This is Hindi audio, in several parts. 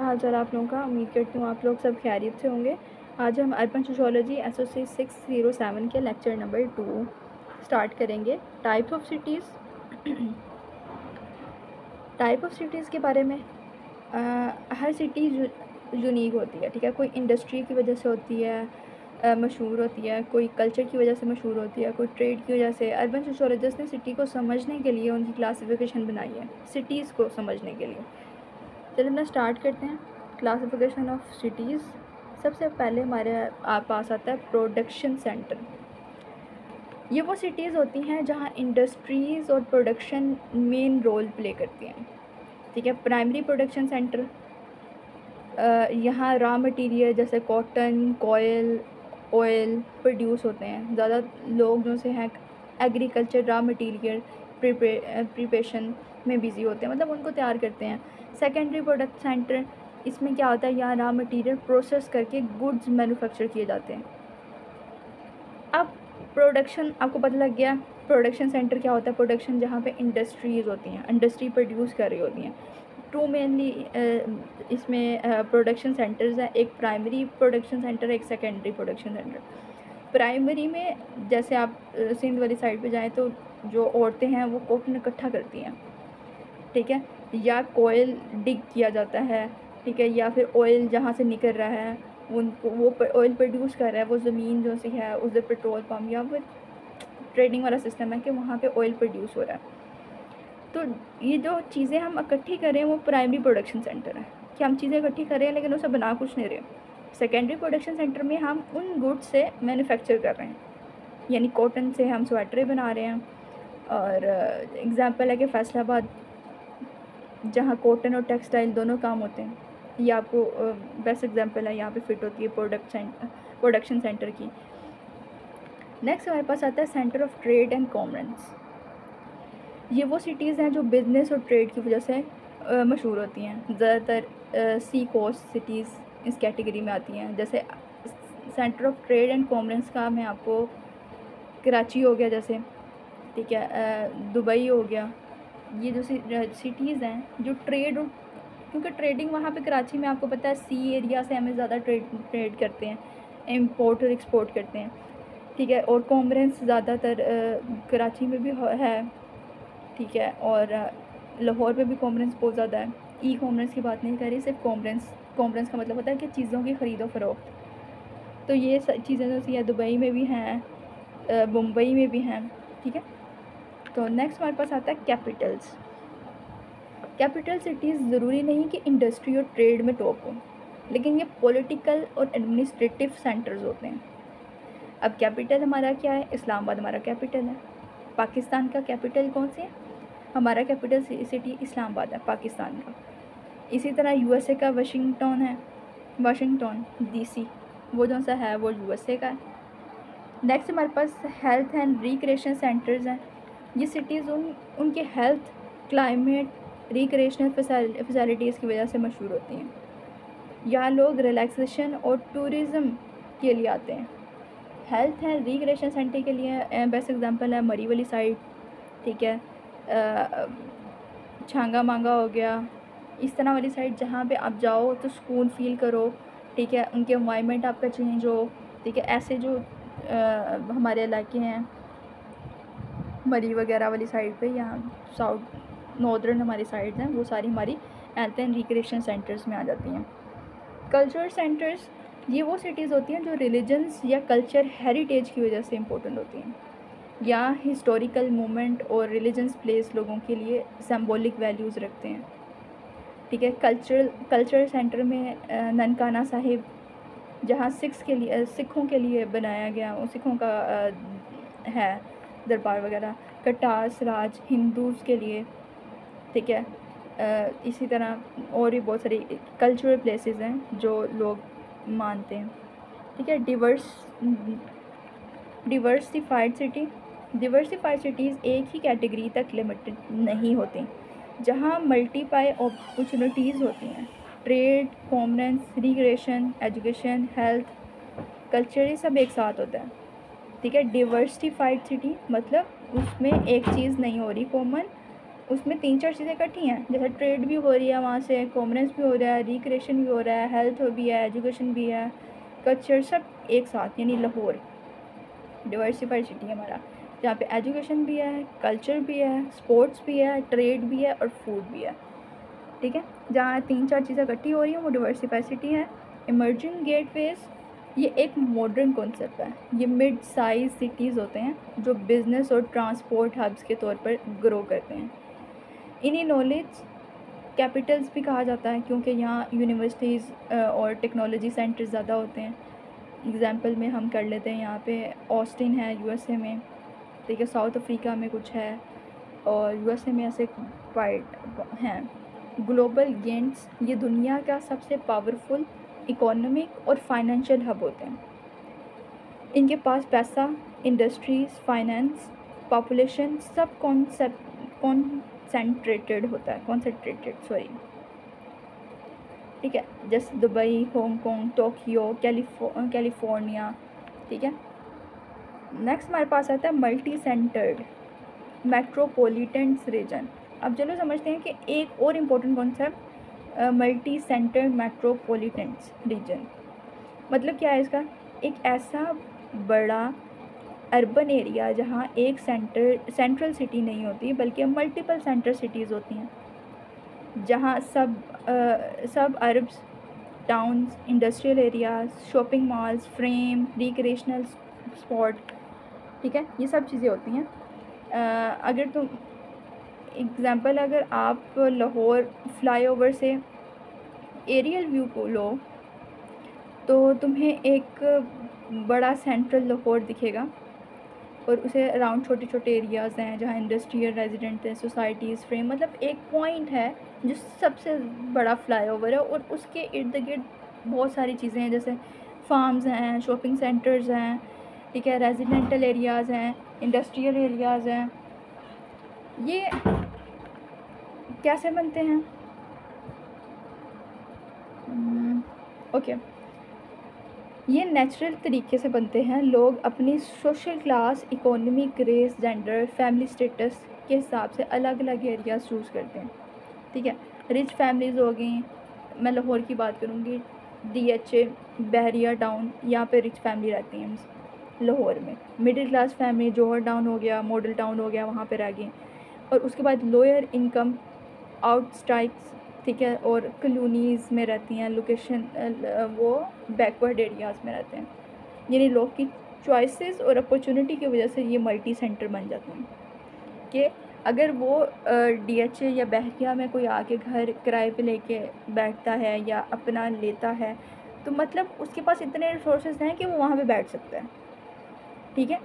हाल चाल आप लोगों का। उम्मीद करती हूँ आप लोग सब खैरियत से होंगे। आज हम अर्बन सोशियोलॉजी एसओसी 607 के लेक्चर नंबर 2 स्टार्ट करेंगे। Types of cities. Type of cities के बारे में हर सिटी यूनिक होती है, ठीक है। कोई इंडस्ट्री की वजह से होती है, मशहूर होती है, कोई कल्चर की वजह से मशहूर होती है, कोई ट्रेड की वजह से। अर्बन सोशियोलॉजिस्ट ने सिटी को समझने के लिए उनकी क्लासिफिकेशन बनाई है, सिटीज़ को समझने के लिए। चलिए अपना स्टार्ट करते हैं। Classification of cities. सबसे पहले हमारे पास आता है प्रोडक्शन सेंटर। ये वो सिटीज़ होती हैं जहाँ इंडस्ट्रीज़ और प्रोडक्शन मेन रोल प्ले करती हैं, ठीक है। प्राइमरी प्रोडक्शन सेंटर, यहाँ रॉ मटेरियल जैसे कॉटन, कॉयल, ऑयल प्रोड्यूस होते हैं। ज़्यादा लोग जो से हैं एग्रीकल्चर रॉ मटेरियल प्रिपरेशन में बिज़ी होते हैं, मतलब उनको तैयार करते हैं। सेकेंडरी प्रोडक्ट सेंटर, इसमें क्या होता है, यहाँ रॉ मटेरियल प्रोसेस करके गुड्स मैन्युफैक्चर किए जाते हैं। अब प्रोडक्शन आपको पता लग गया। प्रोडक्शन सेंटर क्या होता है? प्रोडक्शन जहाँ पे इंडस्ट्रीज़ होती हैं, इंडस्ट्री प्रोड्यूस कर रही होती हैं। टू मेनली इसमें प्रोडक्शन सेंटर्स हैं, एक प्राइमरी प्रोडक्शन सेंटर, एक सेकेंडरी प्रोडक्शन सेंटर। प्राइमरी में जैसे आप सिंध वाली साइड पे जाएं तो जो औरतें हैं वो कॉटन इकट्ठा करती हैं, ठीक है, या कोयल डिग किया जाता है, ठीक है, या फिर ऑयल जहाँ से निकल रहा है उनको वो ऑयल प्रोड्यूस कर रहा है, वो ज़मीन जो सी है उस पेट्रोल पम्प या फिर ट्रेडिंग वाला सिस्टम है कि वहाँ पे ऑयल प्रोड्यूस हो रहा है। तो ये जो चीज़ें हम इकट्ठी कर रहे हैं वो प्राइमरी प्रोडक्शन सेंटर है कि हम चीज़ें इकट्ठी कर रहे हैं लेकिन उसे बना कुछ नहीं रहे। सेकेंडरी प्रोडक्शन सेंटर में हम उन गुड्स से मैन्युफैक्चर कर रहे हैं, यानी कॉटन से हम स्वेटरें बना रहे हैं। और एग्ज़ाम्पल है कि फैसलाबाद जहाँ कॉटन और टेक्सटाइल दोनों काम होते हैं, ये आपको बेस्ट एग्जांपल है, यहाँ पे फिट होती है प्रोडक्शन सेंटर की। नेक्स्ट हमारे पास आता है centre of trade and commerce. ये वो सिटीज़ हैं जो बिज़नेस और ट्रेड की वजह से मशहूर होती हैं। ज़्यादातर सी कोस्ट सिटीज़ इस कैटेगरी में आती हैं। जैसे centre of trade and commerce का मैं आपको कराची हो गया जैसे, ठीक है, दुबई हो गया। ये जो सिटीज़ हैं जो ट्रेड और, क्योंकि ट्रेडिंग वहाँ पे कराची में आपको पता है सी एरिया से हमें ज़्यादा ट्रेड करते हैं, इंपोर्ट और एक्सपोर्ट करते हैं, ठीक है। और कॉमर्स ज़्यादातर कराची में भी है, ठीक है, और लाहौर में भी कॉमर्स बहुत ज़्यादा है। ई कॉमर्स की बात नहीं कर रही, सिर्फ कॉमर्स का मतलब होता है कि चीज़ों की ख़रीदो फरोख्त। तो ये चीज़ें जो सी है दुबई में भी हैं, मुंबई में भी हैं, ठीक है। तो नेक्स्ट हमारे पास आता है कैपिटल्स। कैपिटल सिटीज़ ज़रूरी नहीं कि इंडस्ट्री और ट्रेड में टॉप हो, लेकिन ये पॉलिटिकल और एडमिनिस्ट्रेटिव सेंटर्स होते हैं। अब कैपिटल हमारा क्या है? इस्लामाबाद हमारा कैपिटल है। पाकिस्तान का कैपिटल कौन सी है? हमारा कैपिटल सिटी इस्लामाबाद है पाकिस्तान का। इसी तरह यूएसए का वाशिंगटन है, वाशिंगटन डीसी, वो जो सा है वो यूएसए का है। नेक्स्ट हमारे पास हेल्थ एंड रिक्रिएशन सेंटर्स हैं। ये सिटीज़ उनके हेल्थ, क्लाइमेट, रिक्रिएशनल फैसिलिटीज़ की वजह से मशहूर होती हैं। यहाँ लोग रिलैक्सेशन और टूरिज़म के लिए आते हैं। हेल्थ एंड रिक्रिएशन सेंटर के लिए बेस्ट एग्जांपल है मरी वाली साइड, ठीक है, छांगा मांगा हो गया, इस तरह वाली साइड जहाँ पे आप जाओ तो सुकून फील करो, ठीक है, उनके एनवायरनमेंट आपका चेंज हो, ठीक है। ऐसे जो हमारे इलाके हैं मरी वगैरह वाली साइड पे, यहाँ साउथ नॉर्दर्न हमारी साइड हैं, वो सारी हमारी हेल्थ एंड रिक्रिएशन सेंटर्स में आ जाती हैं। कल्चरल सेंटर्स, ये वो सिटीज़ होती हैं जो रिलीजन्स या कल्चर हेरिटेज की वजह से इम्पोर्टेंट होती हैं। यहाँ हिस्टोरिकल मोमेंट और रिलीजन्स प्लेस लोगों के लिए सिंबॉलिक वैल्यूज़ रखते हैं, ठीक है। कल्चरल सेंटर में ननकाना साहिब, जहाँ सिखों के लिए बनाया गया, सिखों का है दरबार वगैरह। कटास राज हिंदूज़ के लिए, ठीक है। इसी तरह और भी बहुत सारी कल्चरल प्लेसेस हैं जो लोग मानते हैं, ठीक है। डिवर्सिफाइड सिटीज़ एक ही कैटेगरी तक लिमिटेड नहीं होती, जहाँ मल्टीपाई अपॉर्चुनिटीज़ होती हैं। Trade, commerce, recreation, education, health, culture, ये सब एक साथ होता है, ठीक है। डिवर्सिफाइड सिटी मतलब उसमें एक चीज़ नहीं हो रही कॉमन, उसमें 3-4 चीज़ें इकट्ठी हैं, जैसे ट्रेड भी हो रही है वहाँ से, कॉमर्स भी हो रहा है, रिक्रिएशन भी हो रहा है, हेल्थ भी है, एजुकेशन भी है, कल्चर, सब एक साथ, यानी लाहौर डिवर्सिफाइड सिटी है हमारा, जहाँ पे एजुकेशन भी है, कल्चर भी है, स्पोर्ट्स भी है, ट्रेड भी है और फूड भी है। ठीक है, जहाँ 3-4 चीज़ें इकट्ठी हो रही हैं वो डिवर्सिफाइड सिटी है। इमर्जिंग गेटवेज, ये एक मॉडर्न कॉन्सेप्ट है। ये मिड साइज सिटीज़ होते हैं जो बिज़नेस और ट्रांसपोर्ट हब्स के तौर पर ग्रो करते हैं। इन्हीं नॉलेज कैपिटल्स भी कहा जाता है, क्योंकि यहाँ यूनिवर्सिटीज़ और टेक्नोलॉजी सेंटर्स ज़्यादा होते हैं। एग्ज़ाम्पल में हम कर लेते हैं, यहाँ पे ऑस्टिन है यूएसए में, ठीक है, साउथ अफ्रीका में कुछ है, और यूएसए में ऐसे पार्ट हैं। ग्लोबल गेंट्स, ये दुनिया का सबसे पावरफुल इकोनॉमिक और फाइनेंशियल हब होते हैं। इनके पास पैसा, इंडस्ट्रीज़, फाइनेंस, पॉपुलेशन सब कॉन्सेंट्रेटेड होता है, ठीक है, जैसे दुबई, हांगकांग, टोक्यो, कैलिफोर्निया। ठीक है, नेक्स्ट हमारे पास आता है मल्टी सेंटर्ड मेट्रोपॉलिटन्स रीजन। अब चलो समझते हैं कि एक और important concept multi centred metropolitans region मतलब क्या है इसका। एक ऐसा बड़ा अर्बन एरिया जहाँ एक सेंट्रल सिटी नहीं होती बल्कि मल्टीपल सेंट्रल सिटीज़ होती हैं, जहाँ सब urbs, towns, industrial areas, shopping malls, frame, recreational spot, ठीक है, ये सब चीज़ें होती हैं। अगर तुम एग्ज़ाम्पल, अगर आप लाहौर फ्लाईओवर से एरियल व्यू को लो तो तुम्हें एक बड़ा सेंट्रल लाहौर दिखेगा, और उसे अराउंड छोटे छोटे एरियाज़ हैं जहाँ इंडस्ट्रियल, रेजिडेंट है, सोसाइटीज़, फ्रेम, मतलब एक पॉइंट है जो सबसे बड़ा फ्लाईओवर है, और उसके इर्द गिर्द बहुत सारी चीज़ें हैं, जैसे फार्म्स हैं, शॉपिंग सेंटर्स हैं, ठीक है, रेजिडेंटल एरियाज़ हैं, इंडस्ट्रियल एरियाज़ हैं। ये कैसे बनते हैं? ओके, ये नेचुरल तरीके से बनते हैं। लोग अपनी social class, economic, race, gender, family status के हिसाब से अलग अलग एरियाज चूज़ करते हैं। ठीक है, रिच फैमिलीज़ हो गई, मैं लाहौर की बात करूँगी, DHA, बहरिया टाउन, यहाँ पे रिच फैमिली रहती हैं लाहौर में। मिडिल क्लास फैमिली जौहर टाउन हो गया, मॉडल टाउन हो गया, वहाँ पे रह गई। और उसके बाद लोअर इनकम आउटस्टाइक्स, ठीक है, और कॉलोनीज़ में रहती हैं, लोकेशन वो बैकवर्ड एरियाज़ में रहते हैं। यानी लोग की चॉइसेस और अपॉर्चुनिटी की वजह से ये मल्टी सेंटर बन जाते हैं कि अगर वो DHA या बहरिया में कोई आके घर किराए पे लेके बैठता है या अपना लेता है, तो मतलब उसके पास इतने रिसोर्सेज हैं कि वो वहाँ पे बैठ सकता है। ठीक है,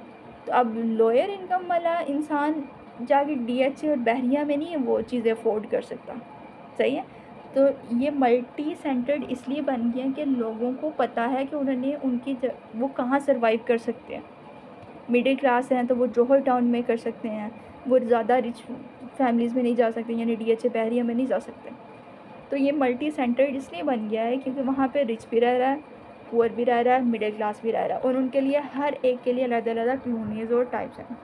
तो अब लोअर इनकम वाला इंसान जाके DHA और बहरिया में नहीं वो चीज़ें अफोर्ड कर सकता। सही है, तो ये मल्टी सेंटर्ड इसलिए बन गया कि लोगों को पता है कि उन्होंने वो कहाँ सर्वाइव कर सकते हैं। मिडिल क्लास हैं तो वो जौहर टाउन में कर सकते हैं, वो ज़्यादा रिच फैमिलीज़ में नहीं जा सकते, यानी DHA बहरिया में नहीं जा सकते। तो ये मल्टी सेंटर्ड इसलिए बन गया है क्योंकि वहाँ पे रिच भी रह रहा है, पुअर भी रह रहा है, मिडिल क्लास भी रह रहा है, और उनके लिए हर एक के लिए अलग अलग कॉलोनीज़ और टाइप्स हैं।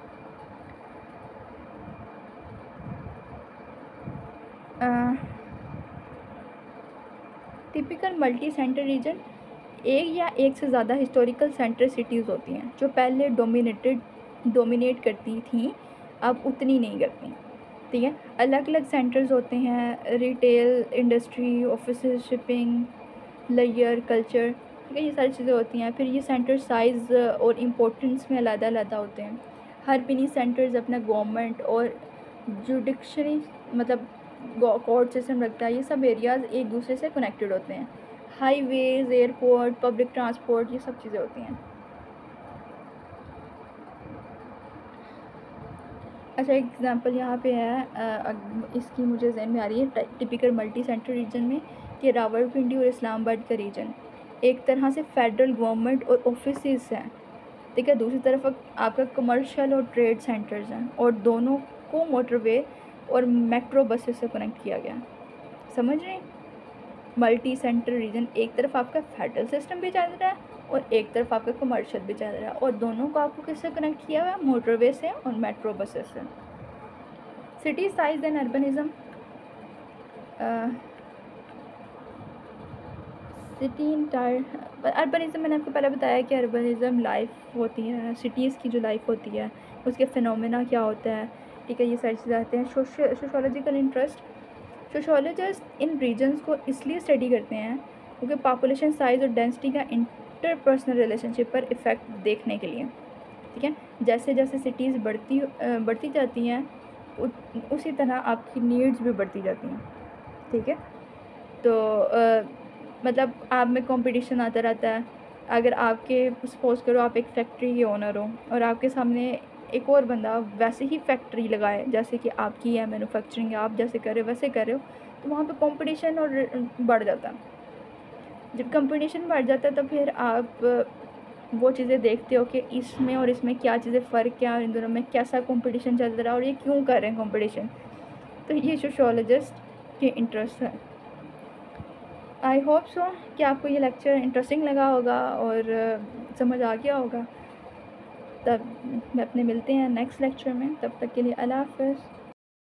टिपिकल मल्टी सेंटर रीजन, एक या एक से ज़्यादा हिस्टोरिकल सेंटर सिटीज़ होती हैं जो पहले डोमिनेट करती थी, अब उतनी नहीं करती। ठीक है, अलग अलग सेंटर्स होते हैं, retail, industry, office, shipping, layer, culture, ठीक है, ये सारी चीज़ें होती हैं। फिर ये सेंटर साइज़ और इम्पोर्टेंस में अलग होते हैं। हर मिनी सेंटर्स अपना गवर्नमेंट और जुडिशरी मतलब कोर्ट सिस्टम रखता है। ये सब एरियाज़ एक दूसरे से कनेक्टेड होते हैं। हाईवेज़, एयरपोर्ट, पब्लिक ट्रांसपोर्ट, ये सब चीज़ें होती हैं। अच्छा, एक एग्ज़ाम्पल यहाँ पे है, इसकी मुझे ज़हन में आ रही है टिपिकल मल्टी सेंटर रीजन में, कि रावलपिंडी और इस्लामाबाद का रीजन एक तरह से फेडरल गवर्नमेंट और ऑफिसेस हैं। ठीक है, दूसरी तरफ आपका कमर्शियल और ट्रेड सेंटर्स हैं, और दोनों को मोटरवे और मेट्रो बसेस से कनेक्ट किया गया। समझ रहे हैं? मल्टी सेंटर रीजन, एक तरफ आपका फेडरल सिस्टम भी चल रहा है और एक तरफ आपका कमर्शियल भी चल रहा है, और दोनों को आपको किससे कनेक्ट किया हुआ है? मोटरवे से और मेट्रो बसेस से। City size and urbanism. City entire urbanism, मैंने आपको पहले बताया कि अर्बनिज़म लाइफ होती है, सिटीज़ की जो लाइफ होती है उसके फिनोमेना क्या होता है, ठीक है, ये सारी चीज़ें आते हैं। सोशोलॉजिकल इंटरेस्ट, सोशोलॉजिस्ट इन रीजन्स को इसलिए स्टडी करते हैं क्योंकि पॉपुलेशन साइज़ और डेंसिटी का इंटरपर्सनल रिलेशनशिप पर इफ़ेक्ट देखने के लिए, ठीक है। जैसे जैसे सिटीज़ बढ़ती जाती हैं उसी तरह आपकी नीड्स भी बढ़ती जाती हैं, ठीक है। तो मतलब आप में कंपटीशन आता रहता है। अगर आपके सपोज़ करो आप एक फैक्ट्री के ओनर हो और आपके सामने एक और बंदा वैसे ही फैक्ट्री लगाए जैसे कि आपकी है, मैन्युफैक्चरिंग आप जैसे कर रहे हो वैसे कर रहे हो, तो वहाँ पे कंपटीशन और बढ़ जाता है। जब कंपटीशन बढ़ जाता है तो फिर आप वो चीज़ें देखते हो कि इसमें और इसमें क्या चीज़ें फ़र्क क्या है, इन दोनों में कैसा कंपटीशन चल रहा है और ये क्यों कर रहे हैं कंपटीशन। तो ये सोशियोलॉजिस्ट के इंटरेस्ट है। आई होप सो कि आपको ये लेक्चर इंटरेस्टिंग लगा होगा और समझ आ गया होगा। तब मैं अपने मिलते हैं नेक्स्ट लेक्चर में, तब तक के लिए अल्लाह हाफ़िज़।